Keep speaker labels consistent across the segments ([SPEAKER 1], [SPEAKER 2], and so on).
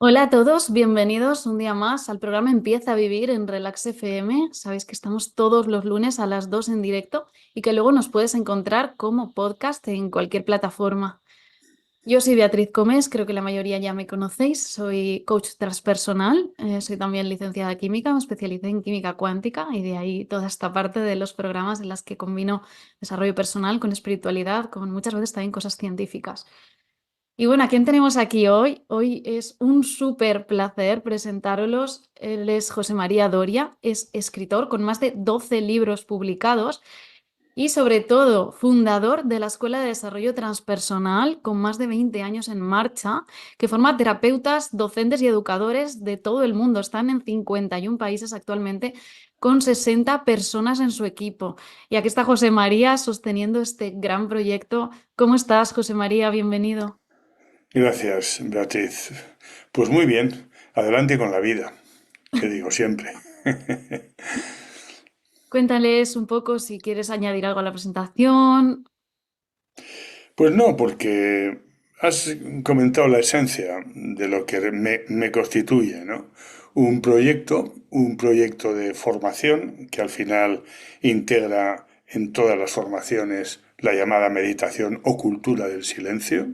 [SPEAKER 1] Hola a todos, bienvenidos un día más al programa Empieza a Vivir en Relax FM. Sabéis que estamos todos los lunes a las 2 en directo y que luego nos puedes encontrar como podcast en cualquier plataforma. Yo soy Beatriz Gómez, creo que la mayoría ya me conocéis, soy coach transpersonal, soy también licenciada en química, me especialicé en química cuántica y de ahí toda esta parte de los programas en las que combino desarrollo personal con espiritualidad, con muchas veces también cosas científicas. Y bueno, ¿a quién tenemos aquí hoy? Hoy es un súper placer presentaros. Él es José María Doria, es escritor con más de 12 libros publicados y sobre todo fundador de la Escuela de Desarrollo Transpersonal con más de 20 años en marcha, que forma terapeutas, docentes y educadores de todo el mundo. Están en 51 países actualmente con 60 personas en su equipo. Y aquí está José María sosteniendo este gran proyecto. ¿Cómo estás, José María? Bienvenido.
[SPEAKER 2] Gracias, Beatriz. Pues muy bien, adelante con la vida, que digo siempre.
[SPEAKER 1] Cuéntales un poco si quieres añadir algo a la presentación.
[SPEAKER 2] Pues no, porque has comentado la esencia de lo que me constituye, ¿no? Un proyecto de formación que al final integra en todas las formaciones la llamada meditación o cultura del silencio,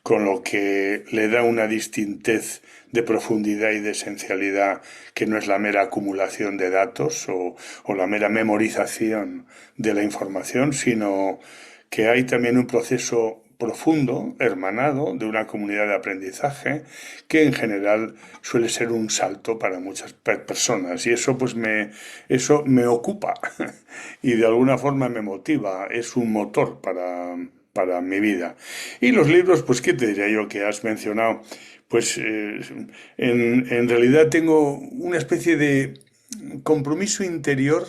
[SPEAKER 2] con lo que le da una distintez de profundidad y de esencialidad que no es la mera acumulación de datos o la mera memorización de la información, sino que hay también un proceso profundo, hermanado, de una comunidad de aprendizaje que en general suele ser un salto para muchas personas y eso me ocupa y de alguna forma me motiva, es un motor para mi vida. Y los libros, pues, ¿qué te diría yo que has mencionado? Pues en realidad tengo una especie de compromiso interior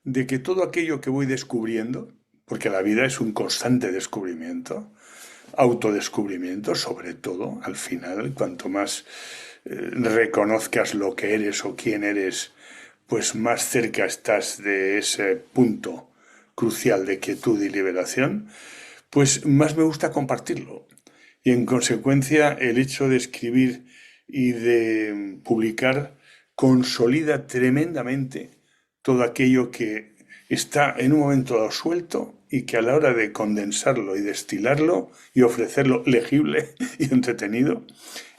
[SPEAKER 2] de que todo aquello que voy descubriendo, porque la vida es un constante descubrimiento, autodescubrimiento sobre todo, al final, cuanto más reconozcas lo que eres o quién eres, pues más cerca estás de ese punto crucial de quietud y liberación, pues más me gusta compartirlo. Y en consecuencia el hecho de escribir y de publicar consolida tremendamente todo aquello que está en un momento dado suelto y que a la hora de condensarlo y destilarlo y ofrecerlo legible y entretenido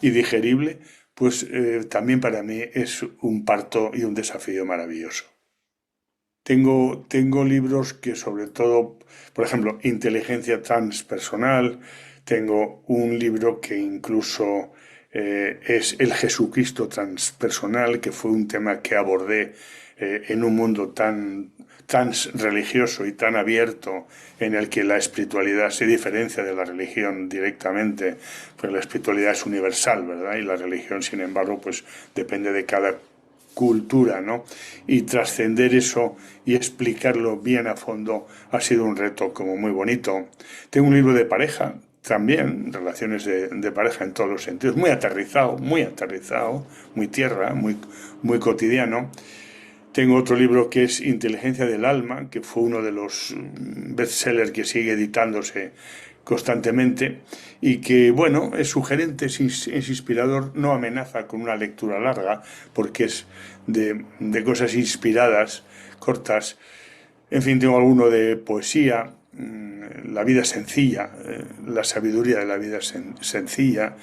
[SPEAKER 2] y digerible, pues también para mí es un parto y un desafío maravilloso. Tengo libros que sobre todo, por ejemplo, Inteligencia Transpersonal, tengo un libro que incluso es El Jesucristo Transpersonal, que fue un tema que abordé en un mundo tan religioso y tan abierto en el que la espiritualidad se diferencia de la religión directamente, pues la espiritualidad es universal, ¿verdad? Y la religión, sin embargo, pues depende de cada cultura, ¿no? Y trascender eso y explicarlo bien a fondo ha sido un reto como muy bonito. Tengo un libro de pareja, también, relaciones de pareja en todos los sentidos, muy aterrizado, muy tierra, muy cotidiano. Tengo otro libro que es Inteligencia del Alma, que fue uno de los bestsellers que sigue editándose constantemente y que, bueno, es sugerente, es inspirador, no amenaza con una lectura larga, porque es de cosas inspiradas, cortas. En fin, tengo alguno de poesía, la vida sencilla, la sabiduría de la vida sencilla.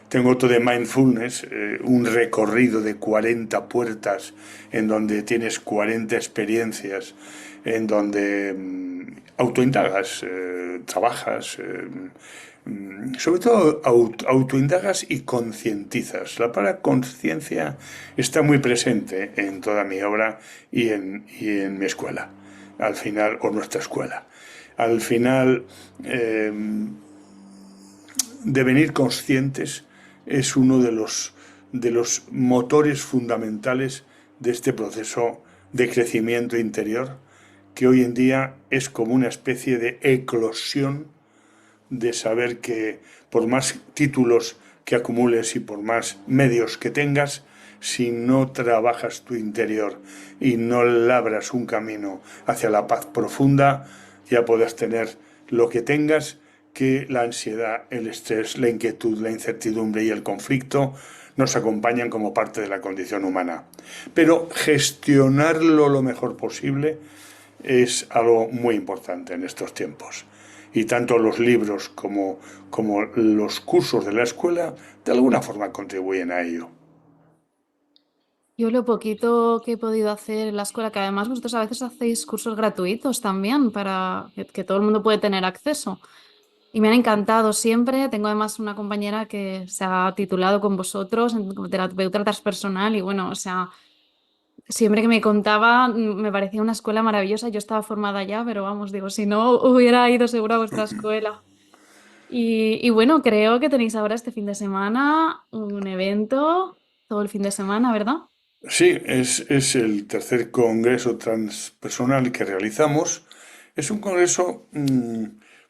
[SPEAKER 2] Tengo otro de mindfulness, un recorrido de 40 puertas en donde tienes 40 experiencias, en donde autoindagas, trabajas, sobre todo autoindagas y concientizas. La palabra conciencia está muy presente en toda mi obra y en mi escuela, al final, o nuestra escuela. Al final, devenir conscientes es uno de los motores fundamentales de este proceso de crecimiento interior, que hoy en día es como una especie de eclosión de saber que por más títulos que acumules y por más medios que tengas, si no trabajas tu interior y no labras un camino hacia la paz profunda, ya puedas tener lo que tengas, que la ansiedad, el estrés, la inquietud, la incertidumbre y el conflicto nos acompañan como parte de la condición humana. Pero gestionarlo lo mejor posible es algo muy importante en estos tiempos. Y tanto los libros como los cursos de la escuela de alguna forma contribuyen a ello.
[SPEAKER 1] Yo lo poquito que he podido hacer en la escuela, que además vosotros a veces hacéis cursos gratuitos también para que todo el mundo puede tener acceso. Y me han encantado siempre. Tengo además una compañera que se ha titulado con vosotros como terapeuta transpersonal y bueno, o sea, siempre que me contaba me parecía una escuela maravillosa. Yo estaba formada ya, pero vamos, digo, si no hubiera ido seguro a vuestra escuela. Y bueno, creo que tenéis ahora este fin de semana un evento, todo el fin de semana, ¿verdad?
[SPEAKER 2] Sí, es el tercer congreso transpersonal que realizamos. Es un congreso,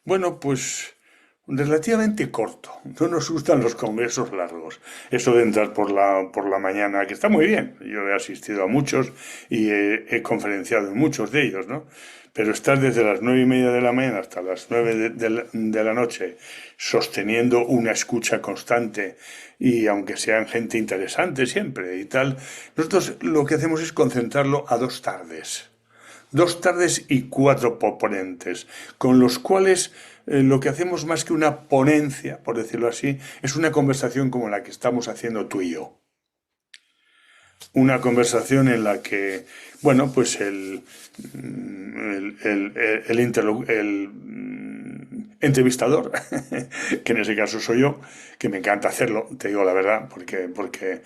[SPEAKER 2] bueno, pues relativamente corto. No nos gustan los congresos largos. Eso de entrar por la mañana, que está muy bien. Yo he asistido a muchos y he conferenciado en muchos de ellos, ¿no? Pero estar desde las 9:30 de la mañana hasta las 9 de la noche sosteniendo una escucha constante y aunque sean gente interesante siempre y tal, nosotros lo que hacemos es concentrarlo a 2 tardes. 2 tardes y 4 ponentes, con los cuales lo que hacemos más que una ponencia, por decirlo así, es una conversación como la que estamos haciendo tú y yo. Una conversación en la que, bueno, pues el entrevistador, que en ese caso soy yo, que me encanta hacerlo, te digo la verdad, porque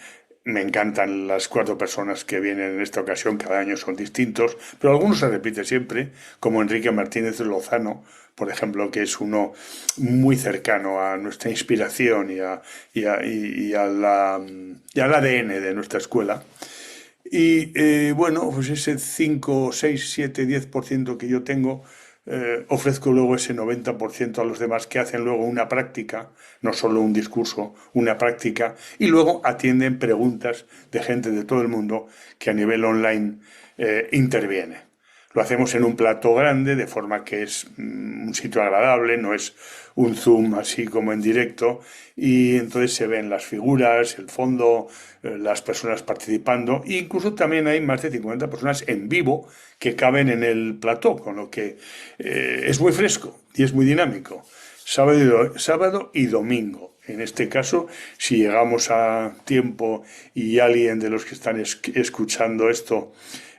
[SPEAKER 2] me encantan las 4 personas que vienen en esta ocasión, cada año son distintos, pero algunos se repite siempre, como Enrique Martínez de Lozano, por ejemplo, que es uno muy cercano a nuestra inspiración y al ADN de nuestra escuela. Y bueno, pues ese 5 6 7 10% que yo tengo, ofrezco luego ese 90% a los demás que hacen luego una práctica, no solo un discurso, una práctica, y luego atienden preguntas de gente de todo el mundo que a nivel online interviene. Lo hacemos en un plato grande, de forma que es un sitio agradable, no es un Zoom así como en directo, y entonces se ven las figuras, el fondo, las personas participando, e incluso también hay más de 50 personas en vivo que caben en el plató, con lo que es muy fresco y es muy dinámico. Sábado y domingo. En este caso, si llegamos a tiempo y alguien de los que están escuchando esto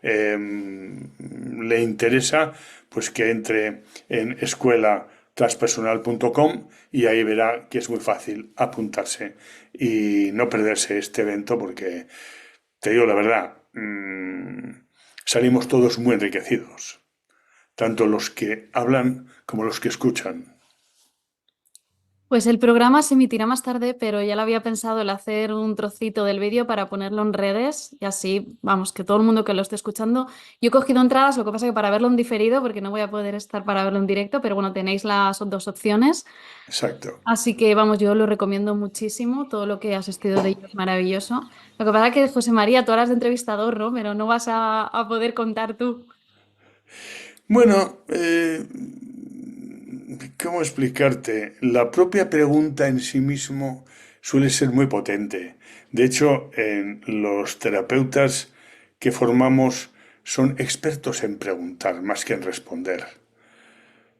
[SPEAKER 2] le interesa, pues que entre en escuelatranspersonal.com y ahí verá que es muy fácil apuntarse y no perderse este evento porque, te digo la verdad, salimos todos muy enriquecidos, tanto los que hablan como los que escuchan.
[SPEAKER 1] Pues el programa se emitirá más tarde, pero ya lo había pensado el hacer un trocito del vídeo para ponerlo en redes y así, vamos, que todo el mundo que lo esté escuchando. Yo he cogido entradas, lo que pasa que para verlo en diferido, porque no voy a poder estar para verlo en directo, pero bueno, tenéis las dos opciones.
[SPEAKER 2] Exacto.
[SPEAKER 1] Así que vamos, yo lo recomiendo muchísimo, todo lo que has asistido de ello es maravilloso. Lo que pasa es que, José María, tú eras de entrevistador, ¿no? Pero no vas a poder contar tú.
[SPEAKER 2] Bueno, ¿cómo explicarte? La propia pregunta en sí mismo suele ser muy potente. De hecho, los terapeutas que formamos son expertos en preguntar más que en responder,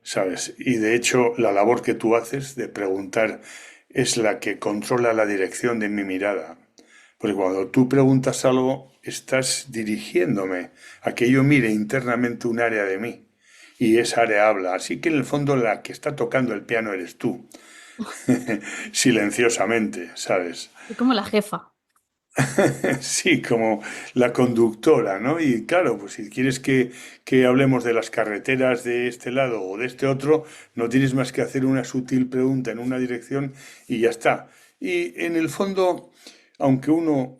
[SPEAKER 2] ¿sabes? Y de hecho, la labor que tú haces de preguntar es la que controla la dirección de mi mirada. Porque cuando tú preguntas algo, estás dirigiéndome a que yo mire internamente un área de mí y esa área habla. Así que en el fondo la que está tocando el piano eres tú, silenciosamente, ¿sabes?
[SPEAKER 1] Soy como la jefa.
[SPEAKER 2] Sí, como la conductora, ¿no? Y claro, pues si quieres que hablemos de las carreteras de este lado o de este otro, no tienes más que hacer una sutil pregunta en una dirección y ya está. Y en el fondo, aunque uno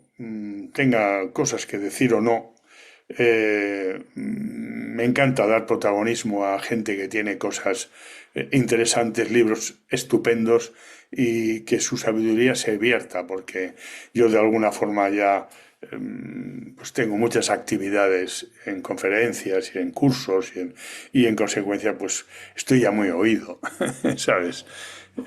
[SPEAKER 2] tenga cosas que decir o no, me encanta dar protagonismo a gente que tiene cosas interesantes, libros estupendos y que su sabiduría se vierta, porque yo de alguna forma ya pues tengo muchas actividades en conferencias y en cursos y en consecuencia pues estoy ya muy oído, ¿sabes?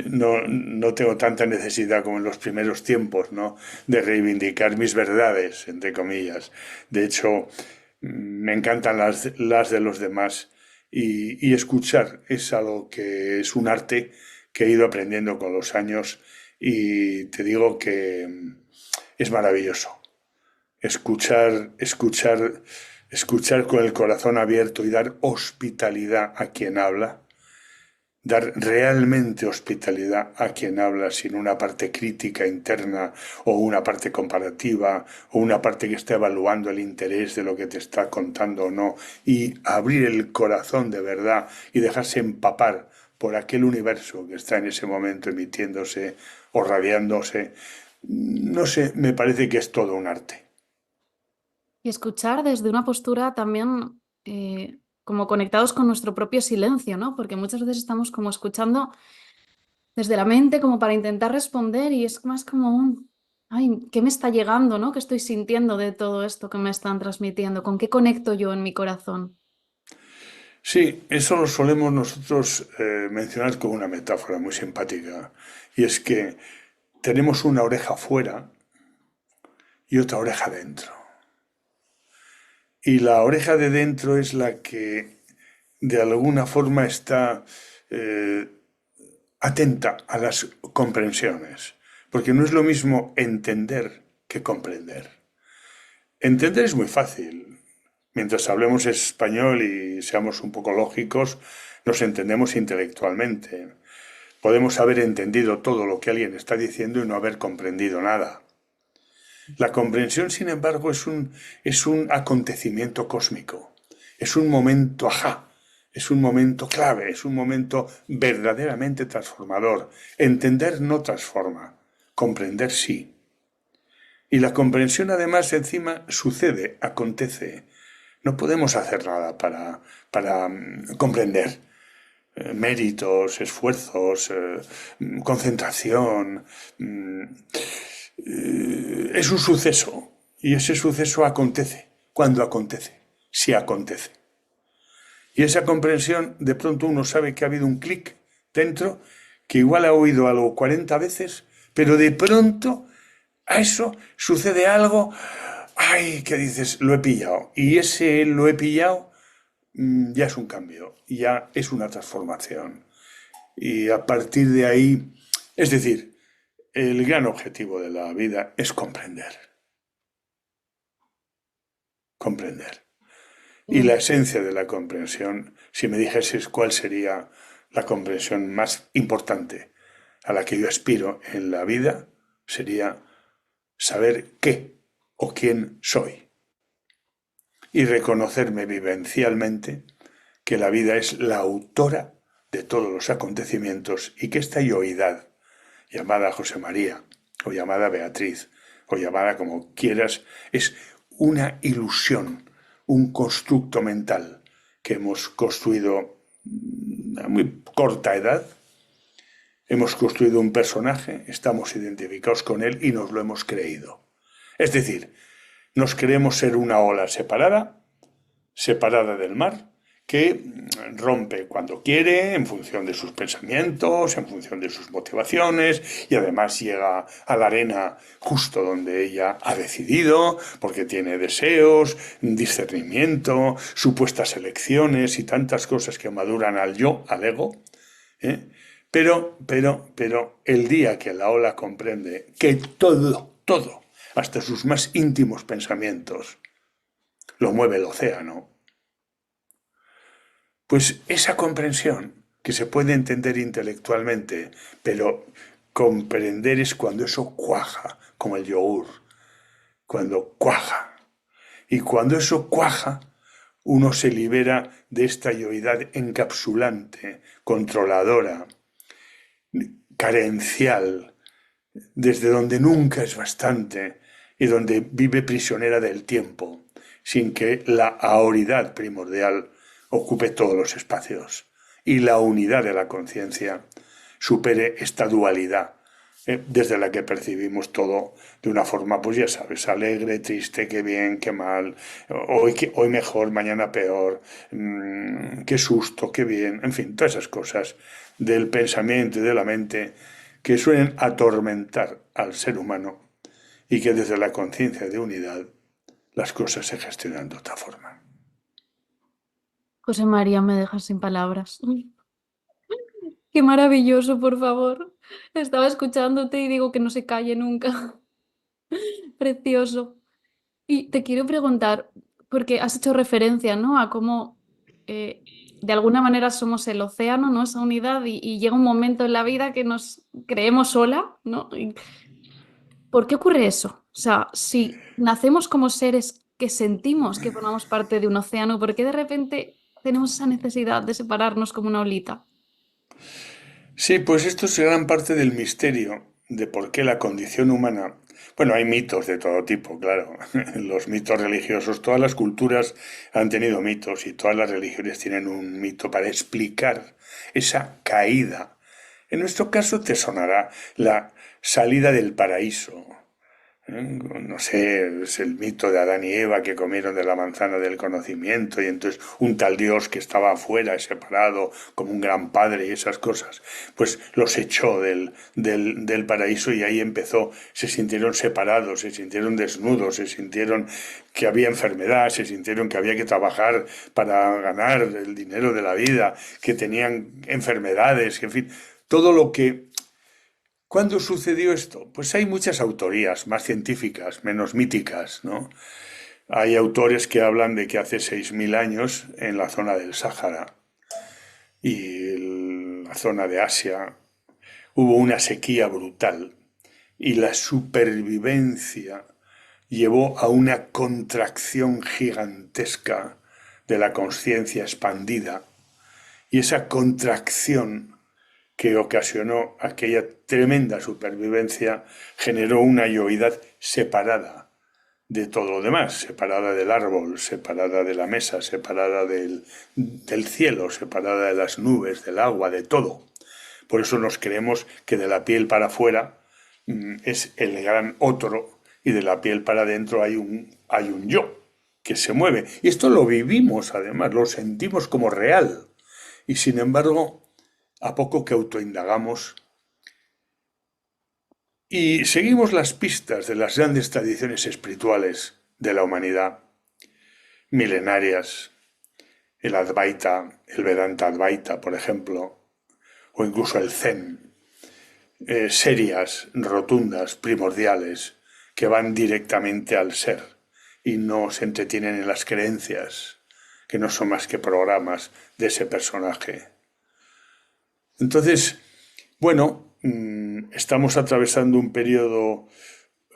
[SPEAKER 2] No tengo tanta necesidad como en los primeros tiempos, ¿no? De reivindicar mis verdades, entre comillas. De hecho, me encantan las de los demás y escuchar es algo que es un arte que he ido aprendiendo con los años y te digo que es maravilloso. Escuchar con el corazón abierto y dar hospitalidad a quien habla, dar realmente hospitalidad a quien habla sin una parte crítica interna o una parte comparativa o una parte que está evaluando el interés de lo que te está contando o no, y abrir el corazón de verdad y dejarse empapar por aquel universo que está en ese momento emitiéndose o radiándose. No sé, me parece que es todo un arte.
[SPEAKER 1] Y escuchar desde una postura también como conectados con nuestro propio silencio, ¿no? Porque muchas veces estamos como escuchando desde la mente como para intentar responder y es más como un, ay, ¿qué me está llegando, ¿no? ¿Qué estoy sintiendo de todo esto que me están transmitiendo? ¿Con qué conecto yo en mi corazón?
[SPEAKER 2] Sí, eso lo solemos nosotros mencionar con una metáfora muy simpática, y es que tenemos una oreja fuera y otra oreja dentro. Y la oreja de dentro es la que de alguna forma está eh, atenta a las comprensiones, porque no es lo mismo entender que comprender. Entender es muy fácil. Mientras hablemos español y seamos un poco lógicos, nos entendemos intelectualmente. Podemos haber entendido todo lo que alguien está diciendo y no haber comprendido nada. La comprensión, sin embargo, es un acontecimiento cósmico, es un momento ajá, es un momento clave, es un momento verdaderamente transformador. Entender no transforma, comprender sí. Y la comprensión además encima sucede, acontece. No podemos hacer nada para comprender. Méritos, esfuerzos, concentración. Es un suceso y ese suceso acontece cuando acontece, si acontece. Y esa comprensión, de pronto uno sabe que ha habido un clic dentro, que igual ha oído algo 40 veces, pero de pronto a eso sucede algo, ay, que dices, lo he pillado. Y ese lo he pillado ya es un cambio, ya es una transformación. Y a partir de ahí, es decir, el gran objetivo de la vida es comprender, comprender. Y la
[SPEAKER 1] Bien.
[SPEAKER 2] esencia de la comprensión, si me dijeses cuál sería la comprensión más importante a la que yo aspiro en la vida, sería saber qué o quién soy y reconocerme vivencialmente que la vida es la autora de todos los acontecimientos y que esta yoidad, llamada José María, o llamada Beatriz, o llamada como quieras, es una ilusión, un constructo mental que hemos construido a muy corta edad. Hemos construido un personaje, estamos identificados con él y nos lo hemos creído. Es decir, nos creemos ser una ola separada, separada del mar, que rompe cuando quiere, en función de sus pensamientos, en función de sus motivaciones, y además llega a la arena justo donde ella ha decidido, porque tiene deseos, discernimiento, supuestas elecciones y tantas cosas que maduran al yo, al ego. ¿eh? Pero, el día que la ola comprende que todo, hasta sus más íntimos pensamientos, lo mueve el océano, pues esa comprensión, que se puede entender intelectualmente, pero comprender es cuando eso cuaja, como el yogur, cuando cuaja. Y cuando eso cuaja, uno se libera de esta yoidad encapsulante, controladora, carencial, desde donde nunca es bastante y donde vive prisionera del tiempo, sin que la aoridad primordial ocupe todos los espacios y la unidad de la conciencia supere esta dualidad desde la que percibimos todo de una forma, pues ya sabes, alegre, triste, qué bien, qué mal, hoy mejor, mañana peor, qué susto, qué bien, en fin, todas esas cosas del pensamiento y de la mente que suelen atormentar al ser humano y que desde la conciencia de unidad las cosas se gestionan de otra forma.
[SPEAKER 1] José María, me dejas sin palabras. Qué maravilloso, por favor. Estaba escuchándote y digo que no se calle nunca. Precioso. Y te quiero preguntar, porque has hecho referencia, ¿no? A cómo de alguna manera somos el océano, ¿no? Esa unidad y llega un momento en la vida que nos creemos sola, ¿no? ¿Por qué ocurre eso? O sea, si nacemos como seres que sentimos que formamos parte de un océano, ¿por qué de repente tenemos esa necesidad de separarnos como una olita?
[SPEAKER 2] Sí, pues esto es gran parte del misterio de por qué la condición humana. Bueno, hay mitos de todo tipo, claro. Los mitos religiosos, todas las culturas han tenido mitos y todas las religiones tienen un mito para explicar esa caída. En nuestro caso te sonará la salida del paraíso. No sé, es el mito de Adán y Eva que comieron de la manzana del conocimiento y entonces un tal Dios que estaba afuera, separado, como un gran padre y esas cosas, pues los echó del paraíso y ahí empezó, se sintieron separados, se sintieron desnudos, se sintieron que había enfermedad, se sintieron que había que trabajar para ganar el dinero de la vida, que tenían enfermedades, que en fin, todo lo que ¿cuándo sucedió esto? Pues hay muchas autorías, más científicas, menos míticas, ¿no? Hay autores que hablan de que hace 6.000 años, en la zona del Sáhara y la zona de Asia, hubo una sequía brutal y la supervivencia llevó a una contracción gigantesca de la conciencia expandida. Y esa contracción que ocasionó aquella tremenda supervivencia generó una yoidad separada de todo lo demás, separada del árbol, separada de la mesa, separada del cielo, separada de las nubes, del agua, de todo. Por eso nos creemos que de la piel para afuera es el gran otro y de la piel para adentro hay un yo que se mueve. Y esto lo vivimos además, lo sentimos como real. Y sin embargo, a poco que autoindagamos y seguimos las pistas de las grandes tradiciones espirituales de la humanidad, milenarias, el Advaita, el Vedanta Advaita, por ejemplo, o incluso el Zen, serias, rotundas, primordiales, que van directamente al ser y no se entretienen en las creencias, que no son más que programas de ese personaje. Entonces, bueno, estamos atravesando un periodo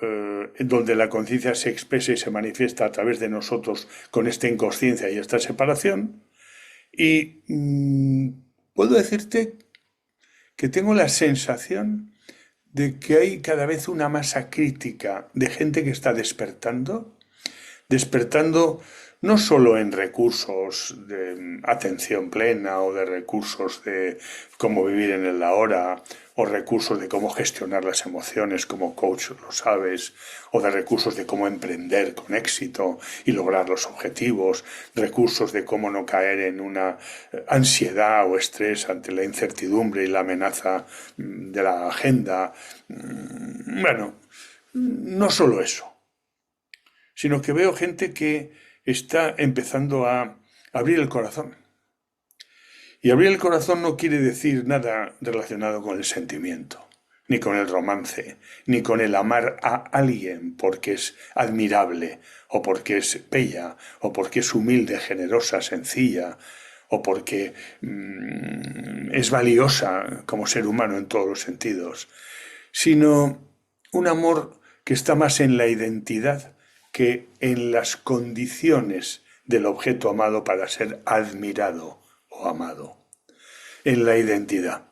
[SPEAKER 2] en donde la conciencia se expresa y se manifiesta a través de nosotros con esta inconsciencia y esta separación. Y puedo decirte que tengo la sensación de que hay cada vez una masa crítica de gente que está despertando no solo en recursos de atención plena o de recursos de cómo vivir en el ahora o recursos de cómo gestionar las emociones como coach, lo sabes, o de recursos de cómo emprender con éxito y lograr los objetivos, recursos de cómo no caer en una ansiedad o estrés ante la incertidumbre y la amenaza de la agenda. Bueno, no solo eso, sino que veo gente que está empezando a abrir el corazón. Y abrir el corazón no quiere decir nada relacionado con el sentimiento, ni con el romance, ni con el amar a alguien porque es admirable, o porque es bella, o porque es humilde, generosa, sencilla, o porque es valiosa como ser humano en todos los sentidos, sino un amor que está más en la identidad que en las condiciones del objeto amado para ser admirado o amado, en la identidad.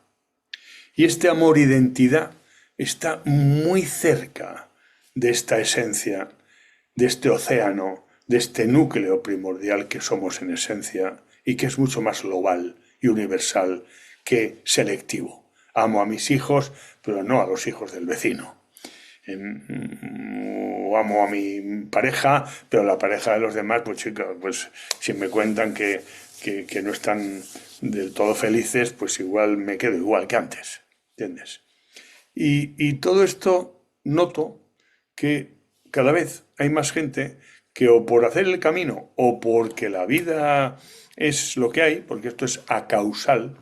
[SPEAKER 2] Y este amor-identidad está muy cerca de esta esencia, de este océano, de este núcleo primordial que somos en esencia y que es mucho más global y universal que selectivo. Amo a mis hijos, pero no a los hijos del vecino. O amo a mi pareja, pero la pareja de los demás, pues chicos, pues si me cuentan que no están del todo felices, pues igual me quedo igual que antes, ¿entiendes? Y todo esto noto que cada vez hay más gente que o por hacer el camino o porque la vida es lo que hay, porque esto es acausal,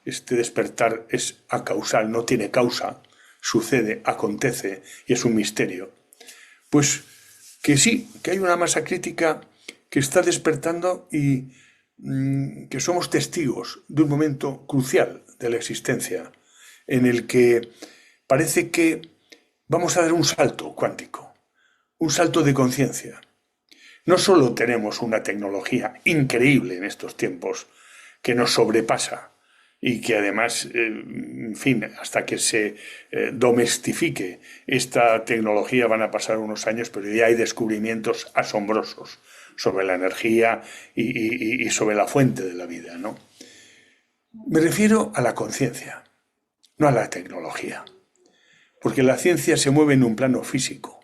[SPEAKER 2] este despertar es acausal, no tiene causa, sucede, acontece y es un misterio. Pues que sí, que hay una masa crítica que está despertando y que somos testigos de un momento crucial de la existencia en el que parece que vamos a dar un salto cuántico, un salto de conciencia. No solo tenemos una tecnología increíble en estos tiempos que nos sobrepasa y que además, en fin, hasta que se domestifique esta tecnología van a pasar unos años, pero ya hay descubrimientos asombrosos sobre la energía y sobre la fuente de la vida, ¿no? Me refiero a la conciencia, no a la tecnología, porque la ciencia se mueve en un plano físico,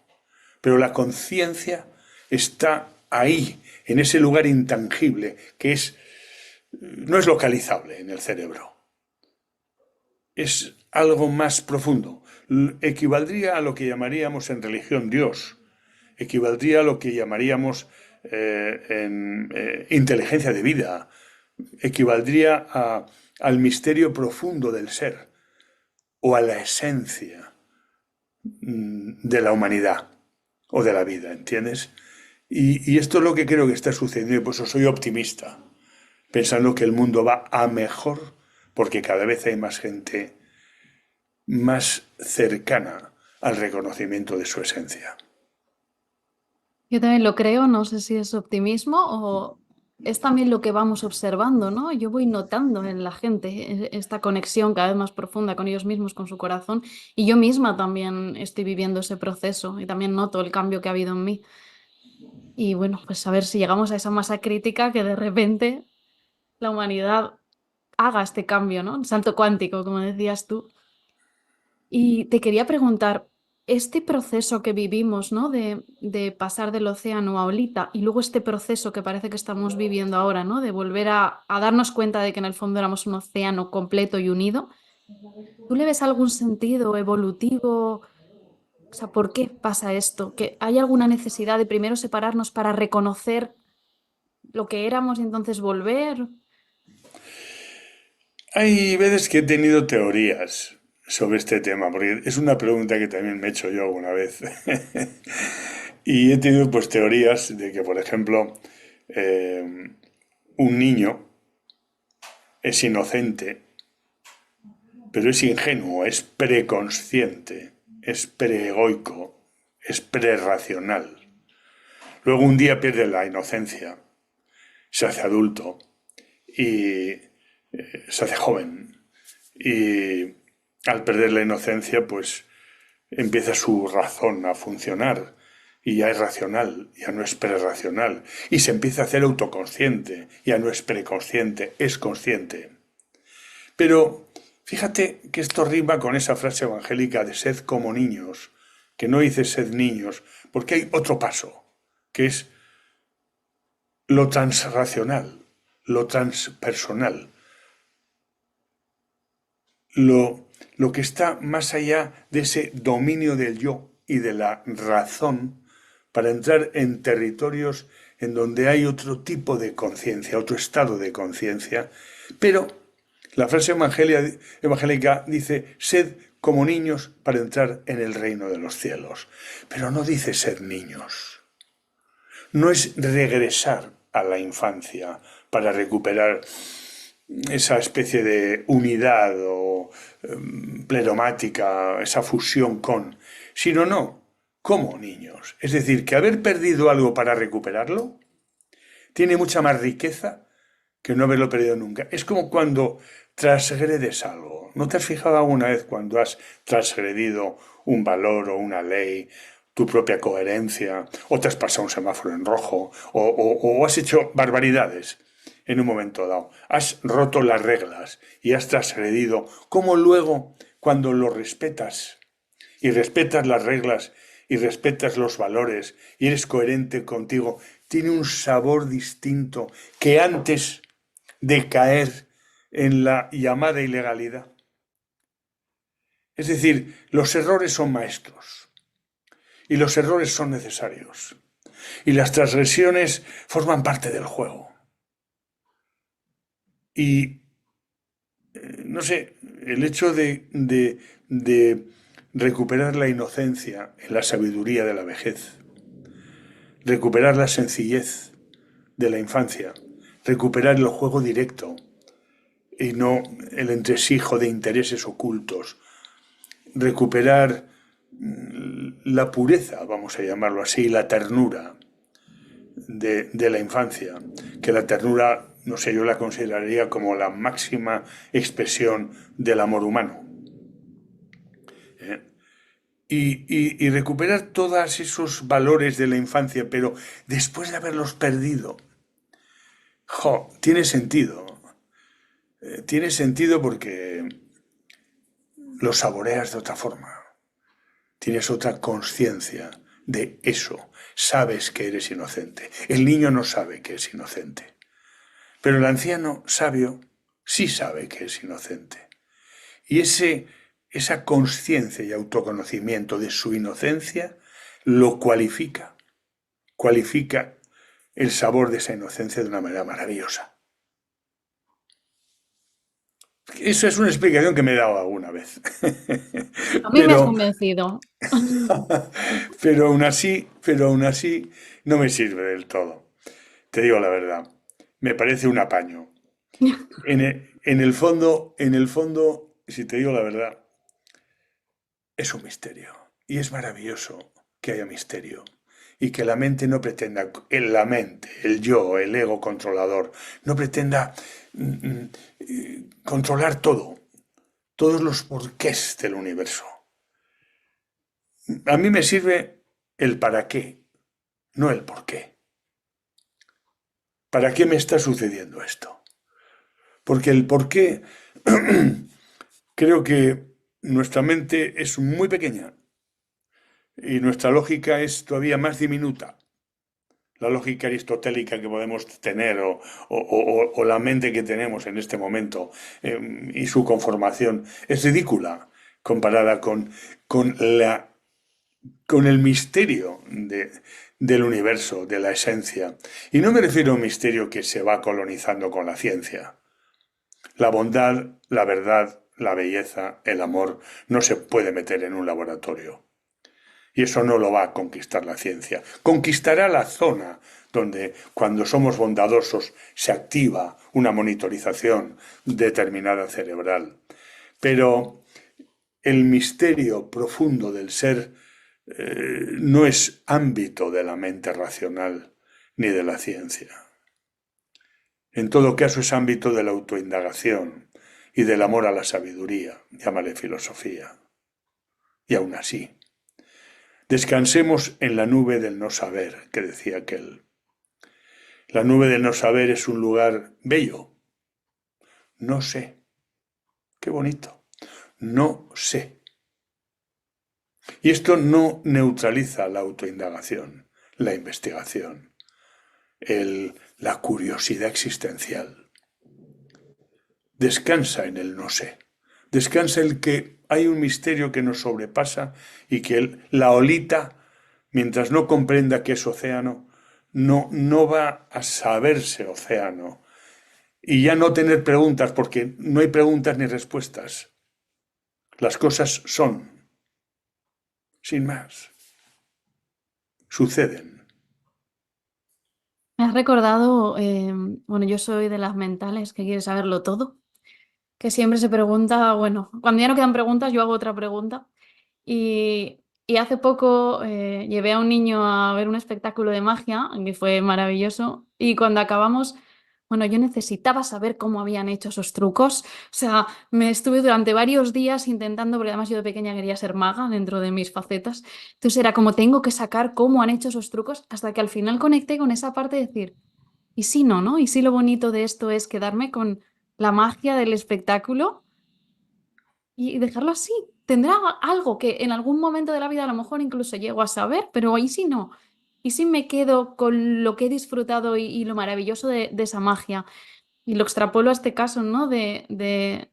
[SPEAKER 2] pero la conciencia está ahí, en ese lugar intangible que no es localizable en el cerebro. Es algo más profundo. Equivaldría a lo que llamaríamos en religión Dios. Equivaldría a lo que llamaríamos inteligencia de vida. Equivaldría al misterio profundo del ser o a la esencia de la humanidad o de la vida, ¿entiendes? Y esto es lo que creo que está sucediendo y por eso soy optimista, pensando que el mundo va a mejor porque cada vez hay más gente más cercana al reconocimiento de su esencia.
[SPEAKER 1] Yo también lo creo, no sé si es optimismo o es también lo que vamos observando, ¿no? Yo voy notando en la gente esta conexión cada vez más profunda con ellos mismos, con su corazón, y yo misma también estoy viviendo ese proceso y también noto el cambio que ha habido en mí. Y bueno, pues a ver si llegamos a esa masa crítica que de repente la humanidad haga este cambio, ¿no? El salto cuántico, como decías tú. Y te quería preguntar, este proceso que vivimos, ¿no? De pasar del océano a olita y luego este proceso que parece que estamos viviendo ahora, ¿no? De volver a darnos cuenta de que en el fondo éramos un océano completo y unido. ¿Tú le ves algún sentido evolutivo? O sea, ¿por qué pasa esto? ¿Que hay alguna necesidad de primero separarnos para reconocer lo que éramos y entonces volver?
[SPEAKER 2] Hay veces que he tenido teorías sobre este tema, porque es una pregunta que también me he hecho yo alguna vez. Y he tenido pues teorías de que, por ejemplo, un niño es inocente, pero es ingenuo, es preconsciente, es preegoico, es prerracional. Luego un día pierde la inocencia, se hace adulto y se hace joven. Y al perder la inocencia, pues empieza su razón a funcionar y ya es racional, ya no es prerracional. Y se empieza a hacer autoconsciente, ya no es preconsciente, es consciente. Pero fíjate que esto rima con esa frase evangélica de sed como niños, que no dice sed niños, porque hay otro paso, que es lo transracional, lo transpersonal, lo que está más allá de ese dominio del yo y de la razón para entrar en territorios en donde hay otro tipo de conciencia, otro estado de conciencia, pero la frase evangélica dice, sed como niños para entrar en el reino de los cielos, pero no dice sed niños. No es regresar a la infancia para recuperar esa especie de unidad o pleromática, esa fusión con, sino no, como niños. Es decir, que haber perdido algo para recuperarlo tiene mucha más riqueza que no haberlo perdido nunca. Es como cuando transgredes algo. ¿No te has fijado alguna vez cuando has transgredido un valor o una ley, tu propia coherencia, o te has pasado un semáforo en rojo, o has hecho barbaridades? en un momento dado. Has roto las reglas y has transgredido. ¿Cómo luego, cuando lo respetas y respetas las reglas y respetas los valores y eres coherente contigo, tiene un sabor distinto que antes de caer en la llamada ilegalidad? Es decir, los errores son maestros y los errores son necesarios y las transgresiones forman parte del juego. Y no sé, el hecho de recuperar la inocencia en la sabiduría de la vejez, recuperar la sencillez de la infancia, recuperar el juego directo y no el entresijo de intereses ocultos, recuperar la pureza, vamos a llamarlo así, la ternura de la infancia, que la ternura, no sé, yo la consideraría como la máxima expresión del amor humano. ¿Eh? Y recuperar todos esos valores de la infancia, pero después de haberlos perdido, tiene sentido. Tiene sentido porque lo saboreas de otra forma. Tienes otra conciencia de eso. Sabes que eres inocente. El niño no sabe que es inocente. Pero el anciano sabio sí sabe que es inocente. Y esa conciencia y autoconocimiento de su inocencia lo cualifica. Cualifica el sabor de esa inocencia de una manera maravillosa. Eso es una explicación que me he dado alguna vez.
[SPEAKER 1] A mí me has
[SPEAKER 2] Pero,
[SPEAKER 1] convencido.
[SPEAKER 2] pero aún así no me sirve del todo. Te digo la verdad. Me parece un apaño. En el fondo, si te digo la verdad, es un misterio. Y es maravilloso que haya misterio. Y que la mente no pretenda, la mente, el yo, el ego controlador, no pretenda controlar todo, todos los porqués del universo. A mí me sirve el para qué, no el por qué. ¿Para qué me está sucediendo esto? Porque el por qué, creo que nuestra mente es muy pequeña y nuestra lógica es todavía más diminuta. La lógica aristotélica que podemos tener o la mente que tenemos en este momento y su conformación es ridícula comparada con con el misterio del universo, de la esencia. Y no me refiero a un misterio que se va colonizando con la ciencia. La bondad, la verdad, la belleza, el amor no se puede meter en un laboratorio. Y eso no lo va a conquistar la ciencia. Conquistará la zona donde cuando somos bondadosos se activa una monitorización determinada cerebral. Pero el misterio profundo del ser no es ámbito de la mente racional ni de la ciencia. En todo caso es ámbito de la autoindagación y del amor a la sabiduría, llámale filosofía. Y aún así, descansemos en la nube del no saber, que decía aquel. La nube del no saber es un lugar bello. No sé. Qué bonito. No sé. Y esto no neutraliza la autoindagación, la investigación, la curiosidad existencial. Descansa en el no sé. Descansa el que hay un misterio que nos sobrepasa y que la olita, mientras no comprenda que es océano, no va a saberse océano y ya no tener preguntas porque no hay preguntas ni respuestas. Las cosas son, sin más, suceden.
[SPEAKER 1] Me has recordado, bueno, yo soy de las mentales que quiere saberlo todo, que siempre se pregunta, bueno, cuando ya no quedan preguntas, yo hago otra pregunta. Y hace poco llevé a un niño a ver un espectáculo de magia, que fue maravilloso, y cuando acabamos, bueno, yo necesitaba saber cómo habían hecho esos trucos. O sea, me estuve durante varios días intentando, porque además yo de pequeña quería ser maga dentro de mis facetas. Entonces era como tengo que sacar cómo han hecho esos trucos, hasta que al final conecté con esa parte de decir, y si no, ¿no? Y si lo bonito de esto es quedarme con la magia del espectáculo y dejarlo así. Tendrá algo que en algún momento de la vida a lo mejor incluso llego a saber, pero ahí sí no. Y si me quedo con lo que he disfrutado y lo maravilloso de esa magia. Y lo extrapolo a este caso, ¿no? De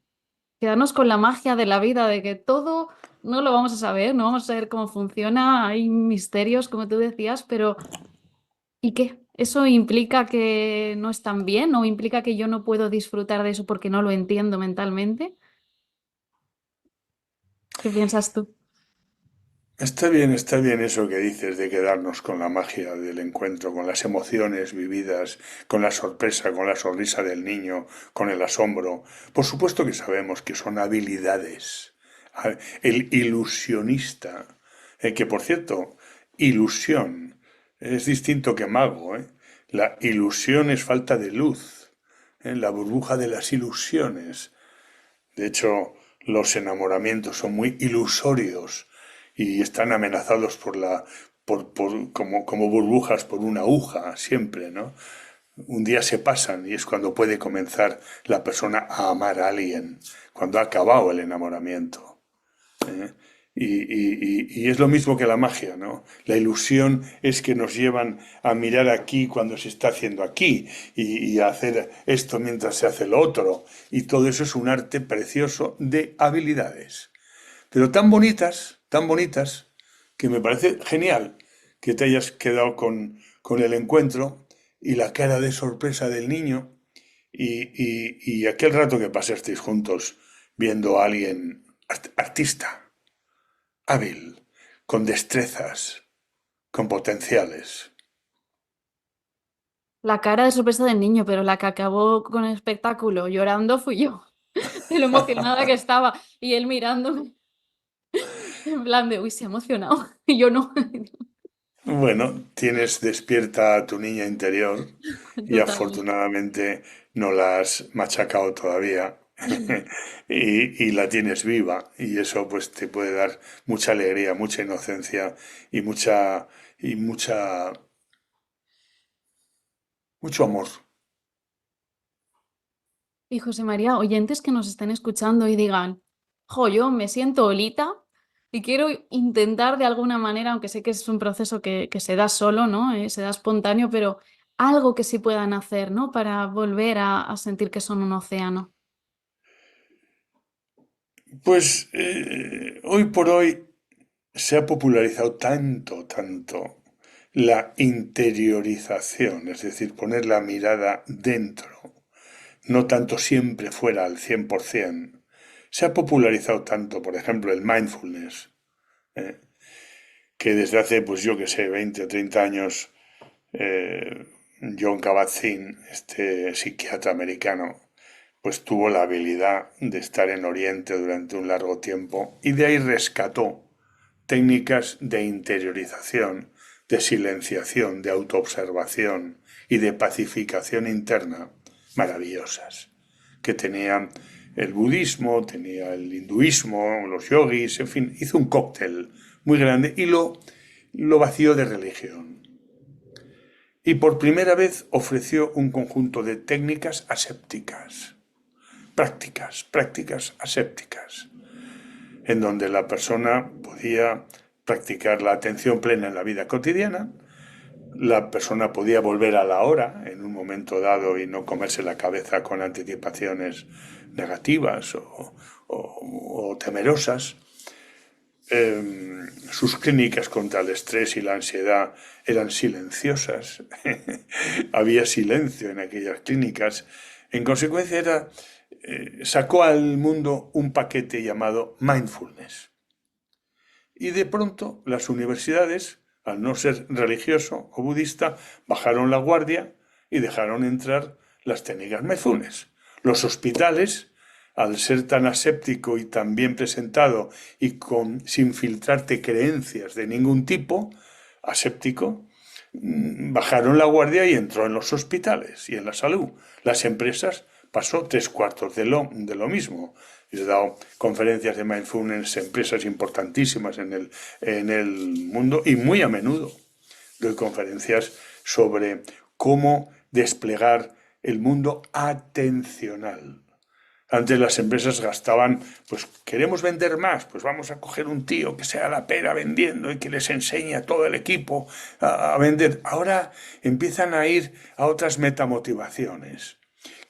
[SPEAKER 1] quedarnos con la magia de la vida, de que todo no lo vamos a saber, no vamos a saber cómo funciona, hay misterios, como tú decías, pero ¿y qué? ¿Eso implica que no están bien o implica que yo no puedo disfrutar de eso porque no lo entiendo mentalmente? ¿Qué piensas tú?
[SPEAKER 2] Está bien eso que dices de quedarnos con la magia del encuentro, con las emociones vividas, con la sorpresa, con la sonrisa del niño, con el asombro. Por supuesto que sabemos que son habilidades. El ilusionista, que por cierto, ilusión es distinto que mago, ¿eh? La ilusión es falta de luz, ¿eh? La burbuja de las ilusiones. De hecho, los enamoramientos son muy ilusorios y están amenazados como burbujas por una aguja siempre, ¿no? Un día se pasan y es cuando puede comenzar la persona a amar a alguien, cuando ha acabado el enamoramiento. ¿Eh? Y es lo mismo que la magia, ¿no? La ilusión es que nos llevan a mirar aquí cuando se está haciendo aquí y a hacer esto mientras se hace lo otro. Y todo eso es un arte precioso de habilidades. Pero tan bonitas, que me parece genial que te hayas quedado con el encuentro y la cara de sorpresa del niño y aquel rato que pasasteis juntos viendo a alguien artista hábil, con destrezas, con potenciales.
[SPEAKER 1] La cara de sorpresa del niño, pero la que acabó con el espectáculo llorando fui yo, de lo emocionada que estaba, y él mirándome en plan de, uy, se ha emocionado, y yo no,
[SPEAKER 2] Bueno, tienes despierta a tu niña interior y
[SPEAKER 1] totalmente.
[SPEAKER 2] afortunadamente no la has machacado todavía y la tienes viva y eso pues te puede dar mucha alegría, mucha inocencia y y mucha mucho amor.
[SPEAKER 1] Y José María, oyentes que nos estén escuchando y digan, jo, yo me siento Olita y quiero intentar de alguna manera, aunque sé que es un proceso que se da solo, ¿no? Se da espontáneo, pero algo que sí puedan hacer, ¿no? Para volver a sentir que son un océano.
[SPEAKER 2] Pues hoy por hoy se ha popularizado tanto la interiorización, es decir, poner la mirada dentro, no tanto siempre fuera al 100%. Se ha popularizado tanto, por ejemplo, el mindfulness, ¿eh? Que desde hace, pues yo que sé, 20 o 30 años, eh, John Kabat-Zinn, este psiquiatra americano, pues tuvo la habilidad de estar en Oriente durante un largo tiempo y de ahí rescató técnicas de interiorización, de silenciación, de autoobservación y de pacificación interna maravillosas, que tenía el budismo, tenía el hinduismo, los yogis, en fin, hizo un cóctel muy grande y lo vació de religión. Y por primera vez ofreció un conjunto de técnicas asépticas, prácticas asépticas, en donde la persona podía practicar la atención plena en la vida cotidiana, la persona podía volver a la hora en un momento dado y no comerse la cabeza con anticipaciones negativas o temerosas. Sus clínicas contra el estrés y la ansiedad eran silenciosas. Había silencio en aquellas clínicas. En consecuencia, sacó al mundo un paquete llamado mindfulness. Y de pronto las universidades, al no ser religioso o budista, bajaron la guardia y dejaron entrar las técnicas mindfulness. Los hospitales, al ser tan aséptico y tan bien presentado y sin filtrarte creencias de ningún tipo, aséptico, bajaron la guardia y entró en los hospitales y en la salud. Las empresas pasó tres cuartos de lo mismo. He dado conferencias de mindfulness en empresas importantísimas en el mundo y muy a menudo doy conferencias sobre cómo desplegar el mundo atencional. Antes las empresas gastaban, pues queremos vender más, pues vamos a coger un tío que sea la pera vendiendo y que les enseñe a todo el equipo a vender. Ahora empiezan a ir a otras metamotivaciones.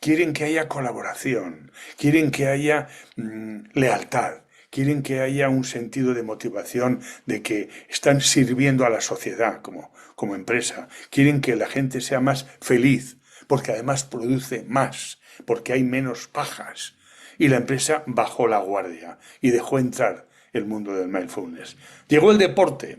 [SPEAKER 2] Quieren que haya colaboración, quieren que haya lealtad, quieren que haya un sentido de motivación de que están sirviendo a la sociedad como empresa. Quieren que la gente sea más feliz, porque además produce más, porque hay menos pajas. Y la empresa bajó la guardia y dejó entrar el mundo del mindfulness. Llegó el deporte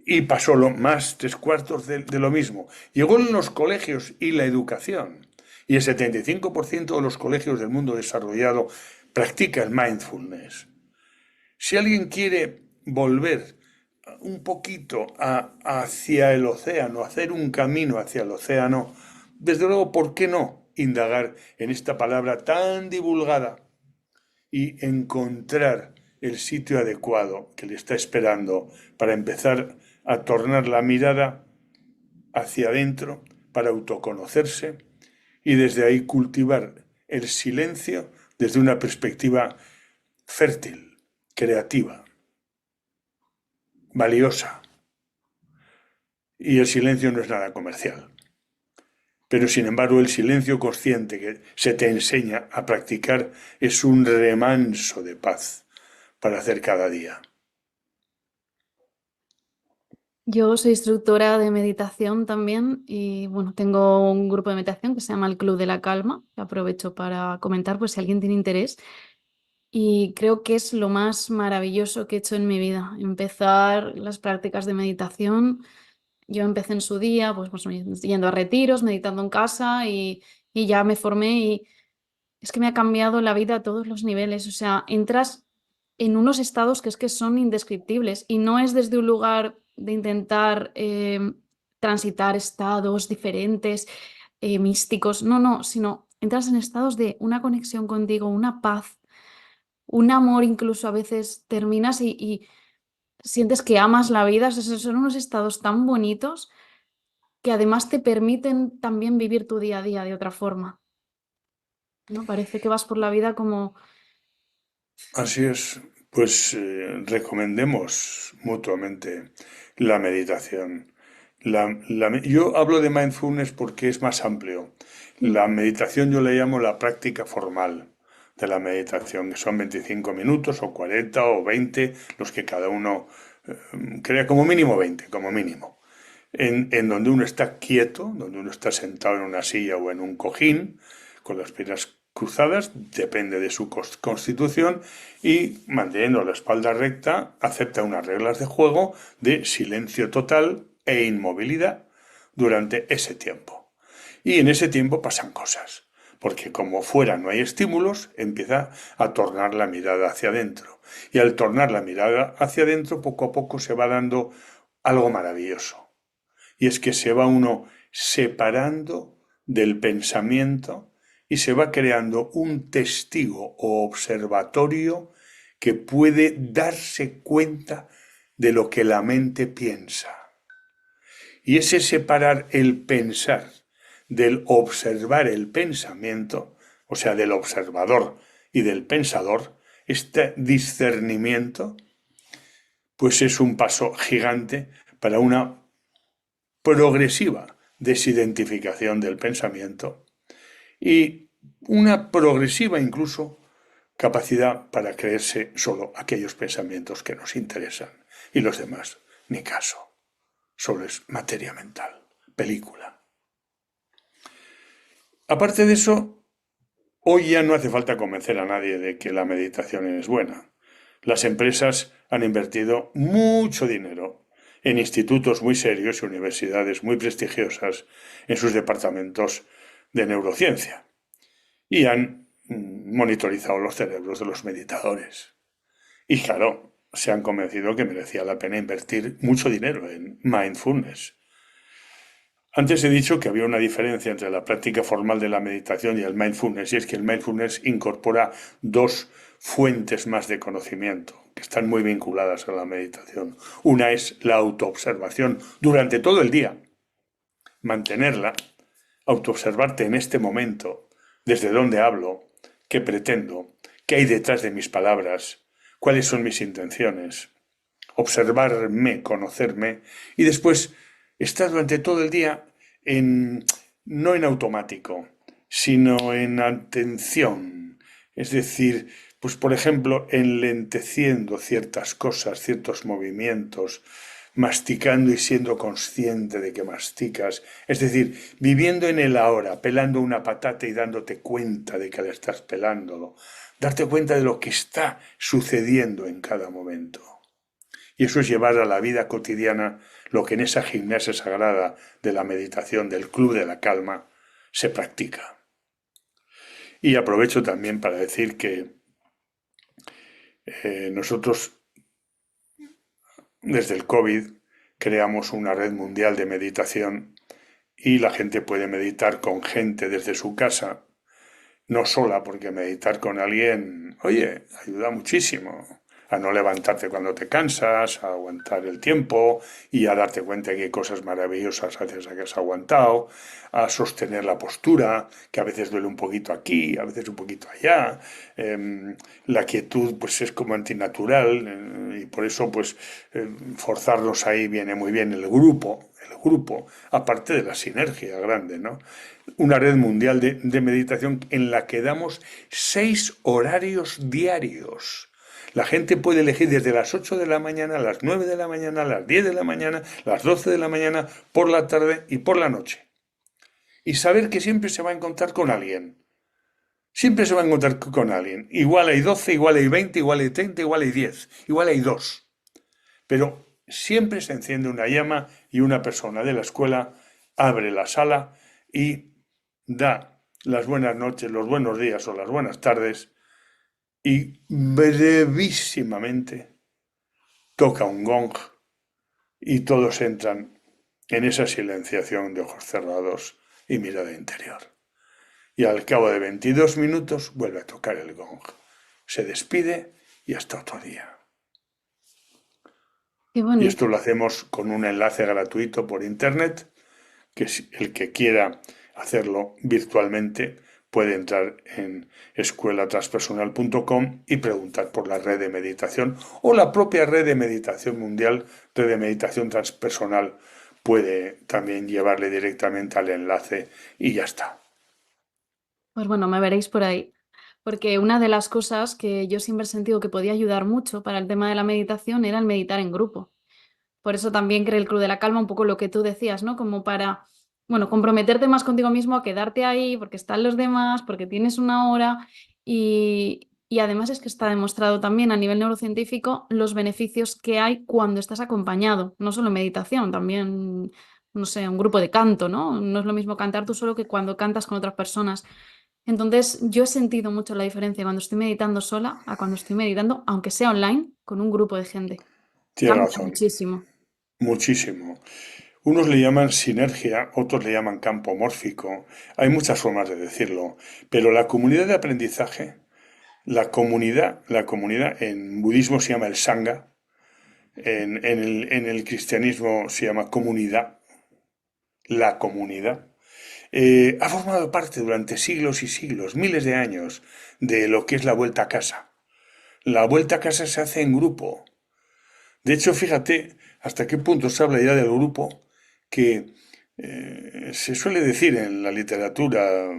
[SPEAKER 2] y pasó lo más tres cuartos de lo mismo. Llegó en los colegios y la educación. Y el 75% de los colegios del mundo desarrollado practica el mindfulness. Si alguien quiere volver un poquito hacia el océano, hacer un camino hacia el océano, desde luego, ¿por qué no indagar en esta palabra tan divulgada y encontrar el sitio adecuado que le está esperando para empezar a tornar la mirada hacia adentro, para autoconocerse y desde ahí cultivar el silencio desde una perspectiva fértil, creativa, valiosa? Y el silencio no es nada comercial. Pero sin embargo el silencio consciente que se te enseña a practicar es un remanso de paz para hacer cada día.
[SPEAKER 1] Yo soy instructora de meditación también y bueno, tengo un grupo de meditación que se llama el Club de la Calma, que aprovecho para comentar pues si alguien tiene interés. Y creo que es lo más maravilloso que he hecho en mi vida, empezar las prácticas de meditación. Yo empecé en su día, pues yendo a retiros, meditando en casa y ya me formé y es que me ha cambiado la vida a todos los niveles. O sea, entras en unos estados que es que son indescriptibles y no es desde un lugar de intentar transitar estados diferentes, místicos, no, no, sino entras en estados de una conexión contigo, una paz, un amor, incluso a veces terminas y sientes que amas la vida. O sea, son unos estados tan bonitos que además te permiten también vivir tu día a día de otra forma, ¿no? Parece que vas por la vida como...
[SPEAKER 2] Así es, pues recomendemos mutuamente la meditación. Yo hablo de mindfulness porque es más amplio.
[SPEAKER 1] Mm.
[SPEAKER 2] La meditación yo le llamo la práctica formal de la meditación, que son 25 minutos o 40 o 20, los que cada uno crea, como mínimo 20, como mínimo. En donde uno está quieto, donde uno está sentado en una silla o en un cojín, con las piernas cruzadas, depende de su constitución, y manteniendo la espalda recta, acepta unas reglas de juego de silencio total e inmovilidad durante ese tiempo. Y en ese tiempo pasan cosas, porque como fuera no hay estímulos, empieza a tornar la mirada hacia adentro. Y al tornar la mirada hacia adentro, poco a poco se va dando algo maravilloso. Y es que se va uno separando del pensamiento y se va creando un testigo o observatorio que puede darse cuenta de lo que la mente piensa. Y ese separar el pensar del observar el pensamiento, o sea, del observador y del pensador, este discernimiento, pues es un paso gigante para una progresiva desidentificación del pensamiento y una progresiva incluso capacidad para creerse solo aquellos pensamientos que nos interesan y los demás ni caso. Solo es materia mental, película. Aparte de eso, hoy ya no hace falta convencer a nadie de que la meditación es buena. Las empresas han invertido mucho dinero en institutos muy serios y universidades muy prestigiosas en sus departamentos de neurociencia y han monitorizado los cerebros de los meditadores. Y claro, se han convencido que merecía la pena invertir mucho dinero en mindfulness. Antes he dicho que había una diferencia entre la práctica formal de la meditación y el mindfulness, y es que el mindfulness incorpora dos fuentes más de conocimiento que están muy vinculadas a la meditación. Una es la autoobservación durante todo el día, mantenerla autoobservarte en este momento, desde dónde hablo, qué pretendo, qué hay detrás de mis palabras, cuáles son mis intenciones, observarme, conocerme y después estar durante todo el día no en automático, sino en atención. Es decir, pues por ejemplo, enlenteciendo ciertas cosas, ciertos movimientos, masticando y siendo consciente de que masticas. Es decir, viviendo en el ahora, pelando una patata y dándote cuenta de que la estás pelando. Darte cuenta de lo que está sucediendo en cada momento. Y eso es llevar a la vida cotidiana lo que en esa gimnasia sagrada de la meditación, del club de la calma, se practica. Y aprovecho también para decir que nosotros, desde el COVID, creamos una red mundial de meditación y la gente puede meditar con gente desde su casa, no sola, porque meditar con alguien, oye, ayuda muchísimo a no levantarte cuando te cansas, a aguantar el tiempo y a darte cuenta de que hay cosas maravillosas gracias a que has aguantado, a sostener la postura, que a veces duele un poquito aquí, a veces un poquito allá. La quietud pues es como antinatural y por eso pues forzarnos ahí viene muy bien el grupo, aparte de la sinergia grande, ¿no? Una red mundial de meditación en la que damos 6 horarios diarios. La gente puede elegir desde las 8 de la mañana, a las 9 de la mañana, a las 10 de la mañana, las 12 de la mañana, por la tarde y por la noche. Y saber que siempre se va a encontrar con alguien. Siempre se va a encontrar con alguien. Igual hay 12, igual hay 20, igual hay 30, igual hay 10, igual hay 2. Pero siempre se enciende una llama y una persona de la escuela abre la sala y da las buenas noches, los buenos días o las buenas tardes y brevísimamente toca un gong y todos entran en esa silenciación de ojos cerrados y mirada interior. Y al cabo de 22 minutos vuelve a tocar el gong. Se despide y hasta otro día.
[SPEAKER 1] Qué
[SPEAKER 2] Y
[SPEAKER 1] bonito.
[SPEAKER 2] esto lo hacemos con un enlace gratuito por internet, que el que quiera hacerlo virtualmente puede entrar en escuelatranspersonal.com y preguntar por la red de meditación o la propia red de meditación mundial, red de meditación transpersonal, puede también llevarle directamente al enlace y ya está.
[SPEAKER 1] Pues bueno, me veréis por ahí. Porque una de las cosas que yo siempre he sentido que podía ayudar mucho para el tema de la meditación era el meditar en grupo. Por eso también creé el Club de la Calma, un poco lo que tú decías, ¿no? Como para, bueno, comprometerte más contigo mismo a quedarte ahí, porque están los demás, porque tienes una hora y además es que está demostrado también a nivel neurocientífico los beneficios que hay cuando estás acompañado, no solo meditación, también, no sé, un grupo de canto, ¿no? No es lo mismo cantar tú solo que cuando cantas con otras personas. Entonces, yo he sentido mucho la diferencia cuando estoy meditando sola a cuando estoy meditando, aunque sea online, con un grupo de gente.
[SPEAKER 2] Tiene
[SPEAKER 1] Cambia
[SPEAKER 2] razón,
[SPEAKER 1] muchísimo.
[SPEAKER 2] muchísimo. Unos le llaman sinergia, otros le llaman campo mórfico. Hay muchas formas de decirlo, pero la comunidad de aprendizaje, la comunidad en budismo se llama el sangha, en el cristianismo se llama comunidad, la comunidad, ha formado parte durante siglos y siglos, miles de años, de lo que es la vuelta a casa. La vuelta a casa se hace en grupo. De hecho, fíjate hasta qué punto se habla ya del grupo, que se suele decir en la literatura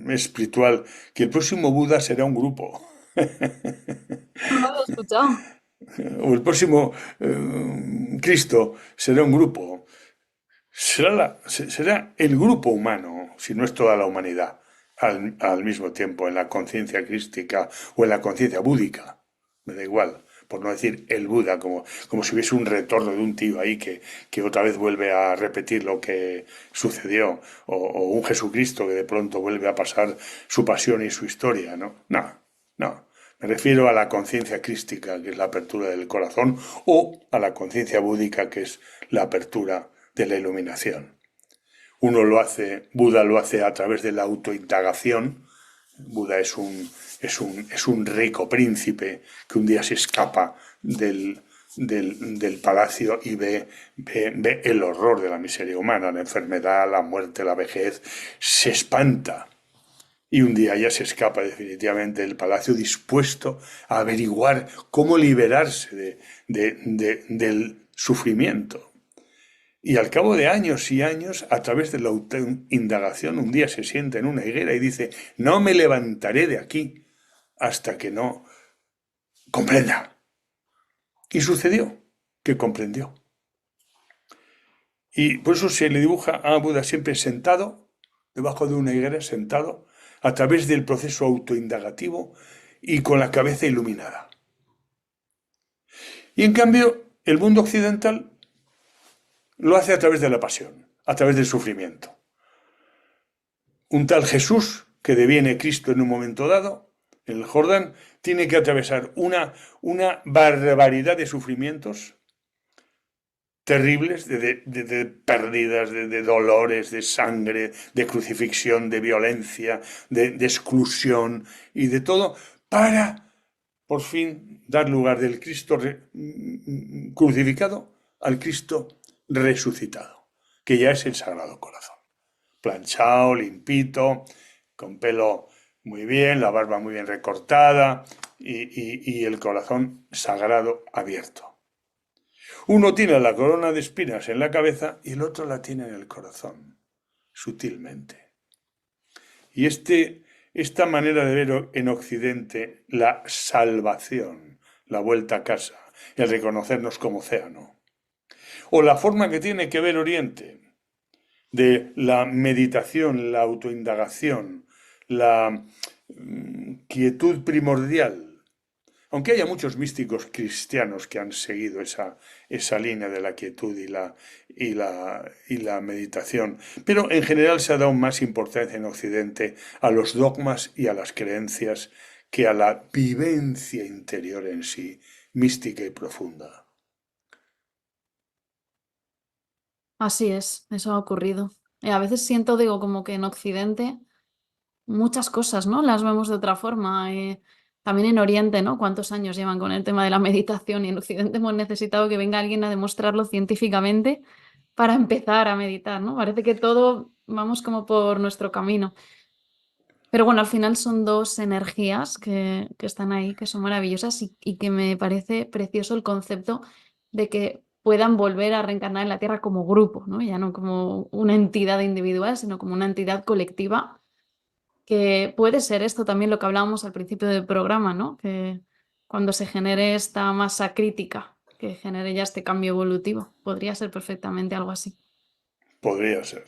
[SPEAKER 2] espiritual que el próximo Buda será un grupo.
[SPEAKER 1] No lo había escuchado.
[SPEAKER 2] O el próximo Cristo será un grupo. Será el grupo humano, si no es toda la humanidad, al mismo tiempo, en la conciencia crística o en la conciencia búdica. Me da igual, por no decir el Buda, como si hubiese un retorno de un tío ahí que otra vez vuelve a repetir lo que sucedió, o un Jesucristo que de pronto vuelve a pasar su pasión y su historia, ¿no? No, no. Me refiero a la conciencia crística, que es la apertura del corazón, o a la conciencia búdica, que es la apertura de la iluminación. Buda lo hace a través de la autoindagación. Buda es un rico príncipe que un día se escapa del palacio y ve el horror de la miseria humana, la enfermedad, la muerte, la vejez, se espanta. Y un día ya se escapa definitivamente del palacio dispuesto a averiguar cómo liberarse del sufrimiento. Y al cabo de años y años, a través de la autoindagación, un día se sienta en una higuera y dice, no me levantaré de aquí hasta que no comprenda. Y sucedió que comprendió. Y por eso se le dibuja a Buda siempre sentado, debajo de una higuera, sentado, a través del proceso autoindagativo y con la cabeza iluminada. Y en cambio, el mundo occidental lo hace a través de la pasión, a través del sufrimiento. Un tal Jesús, que deviene Cristo en un momento dado, en el Jordán, tiene que atravesar una barbaridad de sufrimientos terribles, de pérdidas, de dolores, de sangre, de crucifixión, de violencia, de exclusión y de todo, para por fin dar lugar del Cristo crucificado al Cristo resucitado, que ya es el Sagrado Corazón. Planchado, limpito, con pelo muy bien, la barba muy bien recortada y el corazón sagrado abierto. Uno tiene la corona de espinas en la cabeza y el otro la tiene en el corazón, sutilmente. Y esta manera de ver en Occidente la salvación, la vuelta a casa, el reconocernos como océano, o la forma que tiene que ver Oriente, de la meditación, la autoindagación, la quietud primordial. Aunque haya muchos místicos cristianos que han seguido esa línea de la quietud y la meditación, pero en general se ha dado más importancia en Occidente a los dogmas y a las creencias que a la vivencia interior en sí, mística y profunda.
[SPEAKER 1] Así es, eso ha ocurrido. Y a veces siento, digo, como que en Occidente muchas cosas, ¿no? Las vemos de otra forma. También en Oriente, ¿no? ¿Cuántos años llevan con el tema de la meditación? Y en Occidente hemos necesitado que venga alguien a demostrarlo científicamente para empezar a meditar, ¿no? Parece que todo vamos como por nuestro camino. Pero bueno, al final son dos energías que están ahí, que son maravillosas y que me parece precioso el concepto de que puedan volver a reencarnar en la Tierra como grupo, ¿no? Ya no como una entidad individual, sino como una entidad colectiva, que puede ser esto también lo que hablábamos al principio del programa, ¿no? Que cuando se genere esta masa crítica, que genere ya este cambio evolutivo, podría ser perfectamente algo así.
[SPEAKER 2] Podría ser.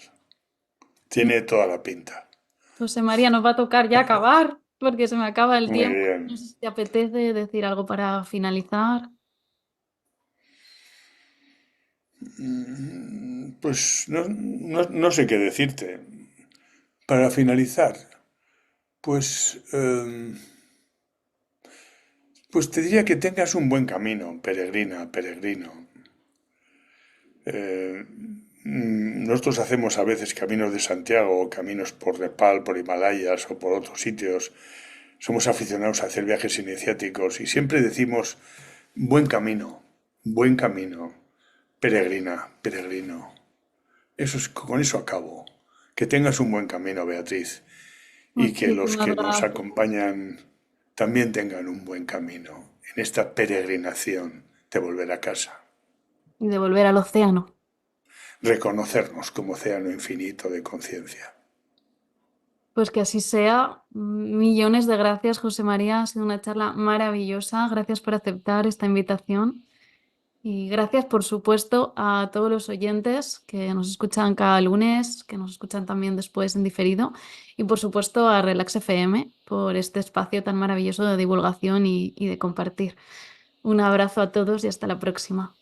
[SPEAKER 2] Tiene toda la pinta.
[SPEAKER 1] José María, nos va a tocar ya acabar, porque se me acaba el
[SPEAKER 2] Muy
[SPEAKER 1] tiempo. No
[SPEAKER 2] bien.
[SPEAKER 1] sé si te apetece decir algo para finalizar.
[SPEAKER 2] Pues no sé qué decirte. Para finalizar, pues, pues te diría que tengas un buen camino, peregrina, peregrino. Nosotros hacemos a veces caminos de Santiago o caminos por Nepal, por Himalayas o por otros sitios. Somos aficionados a hacer viajes iniciáticos y siempre decimos buen camino, peregrina, peregrino. Con eso acabo. Que tengas un buen camino, Beatriz, y que los
[SPEAKER 1] Muchísimas
[SPEAKER 2] que nos
[SPEAKER 1] gracias.
[SPEAKER 2] acompañan también tengan un buen camino en esta peregrinación de volver a casa.
[SPEAKER 1] Y de volver al océano.
[SPEAKER 2] Reconocernos como océano infinito de conciencia.
[SPEAKER 1] Pues que así sea. Millones de gracias, José María. Ha sido una charla maravillosa. Gracias por aceptar esta invitación. Y gracias, por supuesto, a todos los oyentes que nos escuchan cada lunes, que nos escuchan también después en diferido. Y por supuesto a Relax FM por este espacio tan maravilloso de divulgación y de compartir. Un abrazo a todos y hasta la próxima.